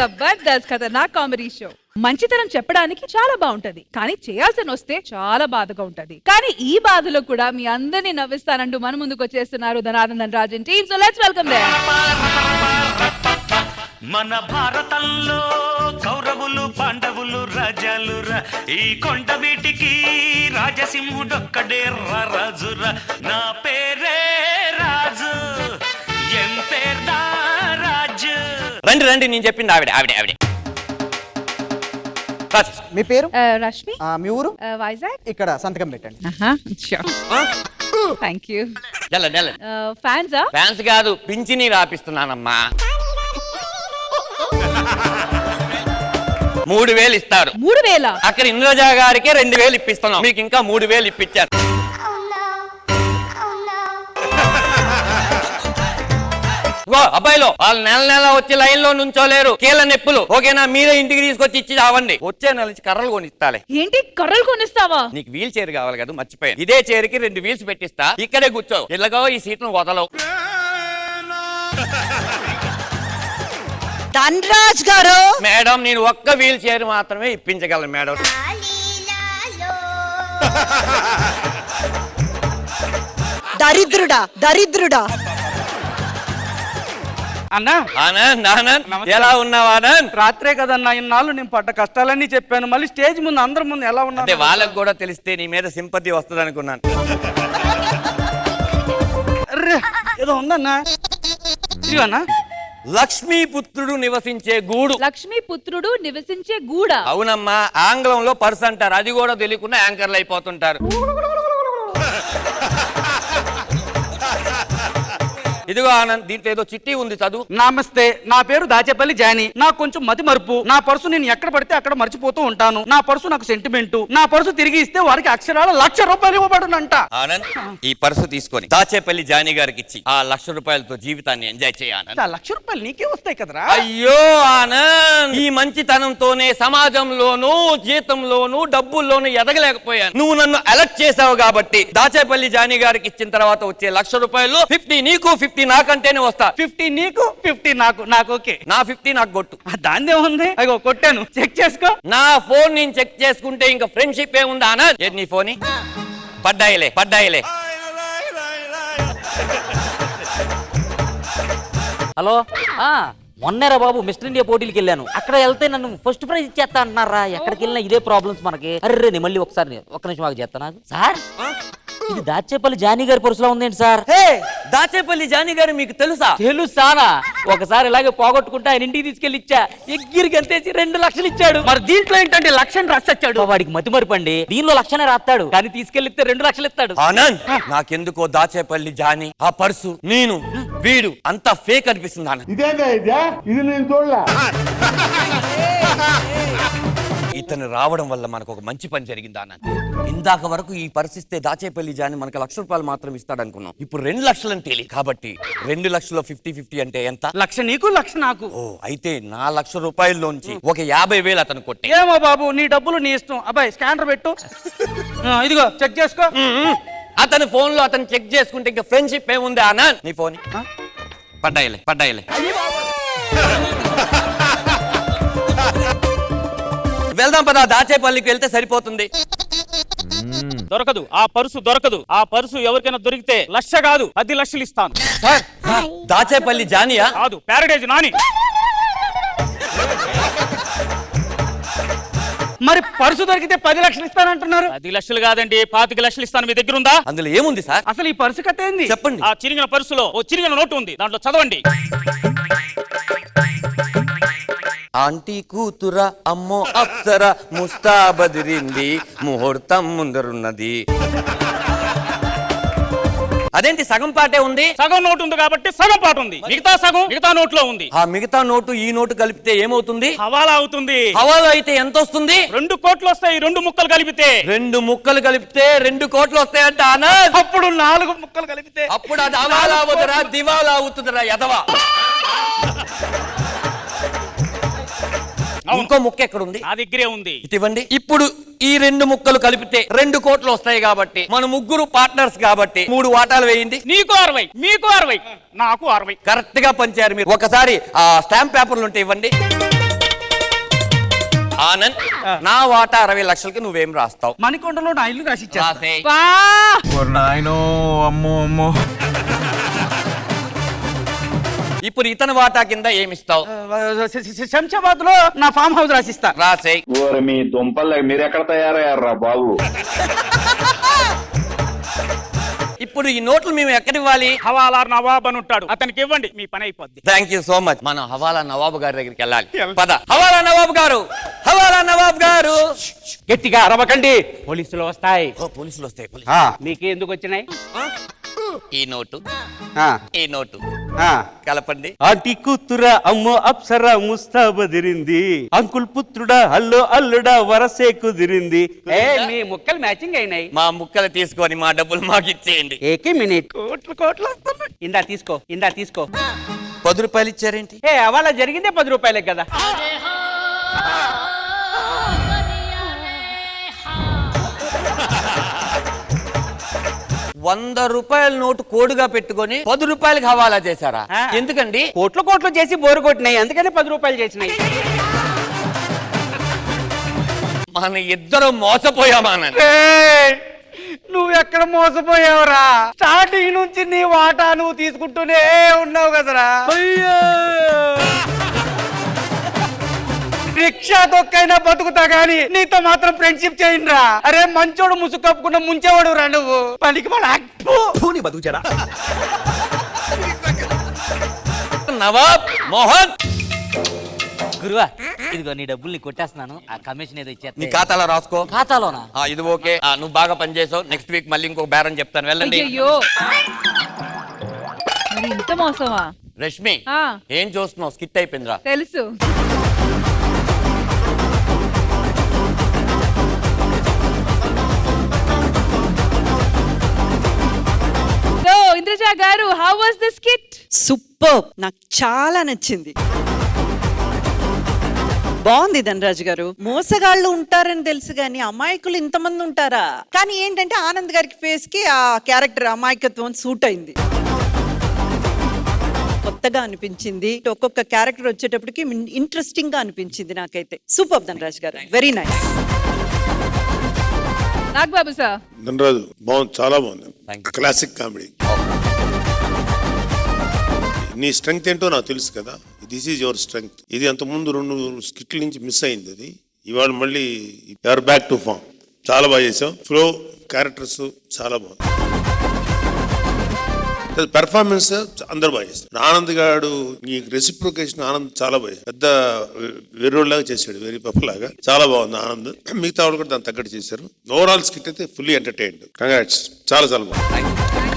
జబర్దస్త్ ఖతర్నాక్ comedy show. మంచితనం చెప్పడానికి చాలా బాగుంటది, కానీ చేయాల్సిన వస్తే చాలా బాధగా ఉంటది. కానీ ఈ బాధలో కూడా మీ అందరినీ నవ్విస్తానంటూ మన ముందుకు వచ్చేస్తున్నారు Dhananandan Rajan team. So let's welcome them. మన భారతంలో కౌరవులు పాండవులు రాజాలు ఈ కొండ వీటికి రాజసింహుడొక్కడే రాజురా. నా పేరే రాజు, ఎం పేర్దా రాజు. రండి రండి, నేను చెప్పింది ఆవిడ ఆవిడ ఆవిడ. మీ పేరు? రష్మి. మీ ఊరు? వైజాగ్. ఇక్కడ సంతకం పెట్టండి. Thank you. ఫ్యాన్సా? ఫ్యాన్స్ కాదు, పింఛని రాపిస్తున్నానమ్మా. 3000 ఇస్తారు. 3000? అక్కడ ఇంద్రజా గారికి 2000 ఇప్పిస్తున్నాం, మీకు ఇంకా 3000 ఇప్పించారు. అబ్బాయిలో వాళ్ళు నెల నెల వచ్చి లైన్ లో నుంచోలేరు, కీళ్ళ నొప్పులు. ఓకేనా, మీరే ఇంటికి తీసుకొచ్చి ఇచ్చి చావండి. వచ్చే నెల నుంచి కర్రలు కొనిస్తాలే. ఏంటి కర్రలు కొనిస్తావా? నీకు వీల్ చైర్ కావాలి కదా, మర్చిపోయాను. ఇదే చైర్ కి 2 వీల్స్ పెట్టిస్తా, ఇక్కడే కూర్చో. ఇలాగో ఈ సీట్ ను వదలవు. ధనరాజ్ గారు. మేడం, నేను ఒక్క వీల్ చైర్ మాత్రమే ఇప్పించగలను మేడం. దరిద్రుడా దరిద్రుడా. అన్నా ఆనంద్, ఆనంద్ ఎలా ఉన్నావు ఆనంద్? రాత్రే కదన్నా ఇన్నాళ్ళు నేను పడ్డ కష్టాలన్నీ చెప్పాను. మళ్ళీ స్టేజ్ ముందు అందరి ముందు ఎలా ఉన్నా అంటే వాళ్ళకు కూడా తెలిస్తే నీ మీద సింపతి వస్తుంది అనుకున్నాను. ఏదో ఉందన్నా. ఇదిగోన్నా, లక్ష్మీపుత్రుడు నివసించే గూడు. లక్ష్మీపుత్రుడు నివసించే గూడ? అవునమ్మా, ఆంగ్లంలో పర్స్ అంటారు. అది కూడా తెలియకుండా యాంకర్లు అయిపోతుంటారు. ఇదిగో ఆనంద్, దీంట్లో ఏదో చిట్టి ఉంది, చదువు. నమస్తే, నా పేరు దాచేపల్లి జానీ. నాకు కొంచెం మతి మరుపు. నా పర్సు నేను ఎక్కడ పడితే అక్కడ మర్చిపోతూ ఉంటాను. నా పర్సు నాకు సెంటిమెంట్. నా పర్సు తిరిగి ఇస్తే వారికి అక్షరాల 1,00,000 రూపాయలు ఇవ్వబడునంట. ఆనంద్, ఈ పర్సు తీసుకొని దాచేపల్లి జానీ గారికి ఇచ్చి ఆ 1,00,000 రూపాయలతో జీవితాన్ని ఎంజాయ్ చేయాలి. 1,00,000 రూపాయలు నీకే వస్తాయి కదరా. అయ్యో ఆనంద్, ఈ మంచితనంతోనే సమాజంలోనూ జీతంలోనూ డబ్బుల్లోనూ ఎదగలేకపోయాను. నువ్వు నన్ను అలర్ట్ చేసావు కాబట్టి దాచేపల్లి జానీ గారికి ఇచ్చిన తర్వాత వచ్చే 1,00,000 రూపాయలు 50 నీకు 50 నాకంటేనే వస్తా. 50 నీకు 50 నాకు. నాకు ఓకే. నా 50 నాకు కొట్టు. దాందే ఉంది, అగో కొట్టాను, చెక్ చేసుకో. నా ఫోన్ నేను చెక్ చేసుకుంటే ఇంకా ఫ్రెండ్షిప్ ఏముందా ఆనంద్? ఏది నీ ఫోన్? పడ్డాయిలే పడ్డాయిలే. హలో, మొన్నేరా బాబు మిస్టర్ ఇండియా పోటీలకు వెళ్ళాను. అక్కడ వెళ్తే నన్ను ఫస్ట్ ప్రైజ్ ఇచ్చేస్తా అంటున్నారా. ఎక్కడికి వెళ్ళినా ఇదే ప్రాబ్లమ్స్ మనకి. అర్రే, నేను మళ్ళీ ఒకసారి ఒక్క నిమిషం మాకు చేస్తా. నాకు సార్, ఇది దాచేపల్లి జానీ గారి పర్సులో ఉందేంటి సార్? దాచేపల్లి జానీ గారు మీకు తెలుసా? తెలుసానా? ఒకసారి ఇలాగే పోగొట్టుకుంటే ఆయన ఇంటికి తీసుకెళ్లి ఇచ్చా. ఎగ్గిరికి అంతేసి 2 లక్షలు ఇచ్చాడు. మరి దీంట్లో ఏంటంటే 1,00,000 రాసొచ్చాడు. వాడికి మతి మరిపండి. దీనిలో 1,00,000 రాస్తాడు, కానీ తీసుకెళ్లితే 2 లక్షలు ఇస్తాడు. ఆనంద్, నాకెందుకో దాచేపల్లి జానీ, ఆ పర్సు, నేను, వీడు అంతా ఫేక్ అనిపిస్తుంది ఆనంద్. ఇతను రావడం వల్ల మనకు ఒక మంచి పని జరిగింది ఆనంద్. ఇందాక వరకు ఈ పరిస్థితి దాచేపల్లి జాని మనకు 1,00,000 రూపాయలు మాత్రం ఇస్తాడు అనుకున్నాం. ఇప్పుడు 2 లక్షలు అని తేలి. కాబట్టి 2 లక్షల్లో 50-50 అంటే ఎంత? 1,00,000 నీకు 1,00,000 నాకు. ఓ, అయితే నా 1,00,000 రూపాయల్లోంచి ఒక 50,000 అతను కొట్టి. ఏమో బాబు, నీ డబ్బులు నీ ఇష్టం. అబ్బాయి స్కానర్ పెట్టు. ఇదిగో చెక్ చేసుకో. అతని ఫోన్ లో అతను చెక్ చేసుకుంటే ఇంకా ఫ్రెండ్షిప్ ఏముంది ఆనంద్? నీ ఫోన్ పడ్డాయిలే పడ్డాయిలే. వెళ్దాం పదా, దాచేపల్లికి వెళ్తే సరిపోతుంది. దొరకదు, ఆ పర్సు దొరకదు. ఆ పర్సు ఎవరికైనా దొరికితే 1,00,000 కాదు 10 లక్షలు ఇస్తాను. సార్, దాచేపల్లి జానియా? కాదు, ప్యారడైజ్ నాని. మరి పర్సు దొరికితే 10 లక్షలు ఇస్తానంటున్నారు. 10 లక్షలు కాదండి, 25 లక్షలు ఇస్తాను. మీ దగ్గర ఉందా? అందులో ఏముంది సార్? అసలు ఈ పర్సు కథ ఏంది చెప్పండి. ఆ చిరిగిన పర్సులో ఓ చిరిగిన నోటు ఉంది, దాంట్లో చదవండి. ఆంటీ కూతుర అమ్మో అప్సర ముస్తాబదిరింది, ముహూర్తం ముందరున్నది. అదేంటి, సగం పాటే ఉంది? సగం నోటు ఉంది కాబట్టి సగం పాట ఉంది, మిగతా సగం మిగతా నోట్లో ఉంది. ఆ మిగతా నోటు ఈ నోటు కలిపితే ఏమవుతుంది? హవాలా అవుతుంది. హవాలా అయితే ఎంత వస్తుంది? 2 కోట్లు వస్తాయి. 2 ముక్కలు కలిపితే 2 ముక్కలు కలిపితే 2 కోట్లు వస్తాయంట ఆనంద్. అప్పుడు 4 ముక్కలు కలిపితే అప్పుడు అది హవాలా అవుతుందిరా, దివాలా అవుతుందిరా ఎదవా. ఇంకో ముక్క ఎక్కడ ఉంది? నా దగ్గరే ఉంది. ఇవ్వండి. ఇప్పుడు ఈ 2 ముక్కలు కలిపితే 2 కోట్లు వస్తాయి కాబట్టి మన ముగ్గురు పార్ట్నర్స్ కాబట్టి 3 వాటాలు వేయండి. నీకు 60, మీకు 60, నాకు 60. కరెక్ట్ గా పంచారు మీరు. ఒకసారి ఆ స్టాంప్ పేపర్లు ఉంటే ఇవ్వండి. ఆనంద్ నా వాటా 60 లక్షలకి నువ్వేం రాస్తావు? మణికొండలో నా ఇల్లు రాసిచ్చా. రాసే. వా నాయనో అమ్మో అమ్మో. ఇప్పుడు ఇతని వాటా కింద ఏమిస్తావు? శంషాబాద్ లో నా ఫామ్ హౌస్ రాసిస్తా. రాసే. ఓరి మీ దుంపలు మీరెక్కడ తయారయ్యారా బాబు? ఇప్పుడు ఈ నోట్లు మేము ఎక్కడ ఇవ్వాలి? హవాలా నవాబ్ అని ఉంటాడు, అతనికి ఇవ్వండి, మీ పని అయిపోద్ది. Thank you so much. మనం హవాలా నవాబు గారి దగ్గరికి వెళ్ళాలి. పద. హవాలా నవాబు గారు, హవాలా నవాబు గారు. గట్టిగా అరవకండి, పోలీసులు వస్తాయి. ఓ, పోలీసులు వస్తాయి. మీకు ఎందుకు వచ్చినాయి? ఈ నోటు, ఆ, ఈ నోటు ఆ. కలపండి. ఆంటీ కూతురా అమ్మో అప్సరా ముస్తా బదిరింది, అంకుల్ పుత్రుడా అల్లో అల్లుడా వరసే కుదిరింది. ఏ మీ ముక్కలు మ్యాచింగ్ అయినాయి. మా ముక్కలు తీసుకొని మా డబ్బులు మాకు ఇచ్చేయండి. AK minute. కోట్లు వస్తున్నాయి. ఇందా తీసుకో, ఇందా తీసుకో. 10 రూపాయలు ఇచ్చారేంటి? ఏ అవాళ జరిగిందే 10 రూపాయలే కదా. 100 రూపాయల నోటు కోడుగా పెట్టుకొని 10 రూపాయలకి హవాలా చేశారా? ఆ. ఎందుకండి? కోట్లు చేసి బోరు కొట్టినాయి, అందుకనే 10 రూపాయలు చేసినాయి. మన ఇద్దరు మోసపోయామానండి. నువ్వు ఎక్కడ మోసపోయావురా? స్టార్టింగ్ నుంచి నీ వాటా నువ్వు తీసుకుంటూనే ఉన్నావు కదరా. రిక్షా తొక్కైనా బతుకుతా గాని నీతో మాత్రం ఫ్రెండ్షిప్ చేయండిరా. అరే మంచోడు ముసుగు కప్పుకున్న ముంచేవాడు రా నువ్వు. పనికి నవాబ్ మోహన్, గురువా ఇదిగో నీ డబ్బులు నీకు కొట్టేస్తున్నాను, ఆ కమిషన్ ఏదో నీ ఇచ్చేస్తా. ఖాతాలో రాసుకో. ఖాతాలోనా? ఇది ఓకే. నువ్వు బాగా పనిచేసావు. నెక్స్ట్ వీక్ మళ్ళీ ఇంకొక బేరం చెప్తాను, వెళ్ళండి. అయ్యో మరి ఇంత మోసమా? రష్మి, ఆ. ఏం చూస్తున్నావు? స్కిట్ అయిపోయిందిరా. తెలుసు. సో ఇంద్రజ గారు, how was this skit? Super, నాకు చాలా నచ్చింది. బాగుంది ధనరాజు గారు. మోసగాళ్ళు ఉంటారని తెలుసు కానీ అమాయకులు ఇంతమంది ఉంటారా? కానీ ఏంటంటే ఆనంద్ గారికి ఫేస్ కి ఆ క్యారెక్టర్ అమాయకత్వం సూట్ అయింది. కొత్తగా అనిపించింది. ఒక్కొక్క క్యారెక్టర్ వచ్చేటప్పటికి ఇంట్రెస్టింగ్ గా అనిపించింది నాకైతే. సూపర్ ధనరాజు గారు, very nice. Nagababu sir. Dhanraj బాగుంది, చాలా బాగుంది. Classic comedy. నీ స్ట్రెంగ్త్ ఏంటో నాకు తెలుసు కదా. This is your strength. ఇది అంతకుముందు 2 స్కిట్ల నుంచి మిస్ అయింది. అది ఇవాళ మళ్ళీ యువర్ బ్యాక్ టు ఫామ్. చాలా బాగా చేసావు. ఫ్లో, క్యారెక్టర్స్ చాలా బాగుంది. పెర్ఫార్మెన్స్ అందరు బాగా చేస్తారు. ఆనంద్ గారు ఈ రెసిప్రొకేషన్ ఆనంద్ చాలా బాగా పెద్ద వెర్రోడ్లాగా చేశాడు, వెరీ పఫ్ లాగా. చాలా బాగుంది ఆనంద్. మిగతా వాళ్ళు కూడా దాన్ని తగ్గట్టు చేశారు. ఓవరాల్ స్కిట్ అయితే ఫుల్లీ ఎంటర్టైన్డ్. కంగ్రాట్స్, చాలా బాగుంది.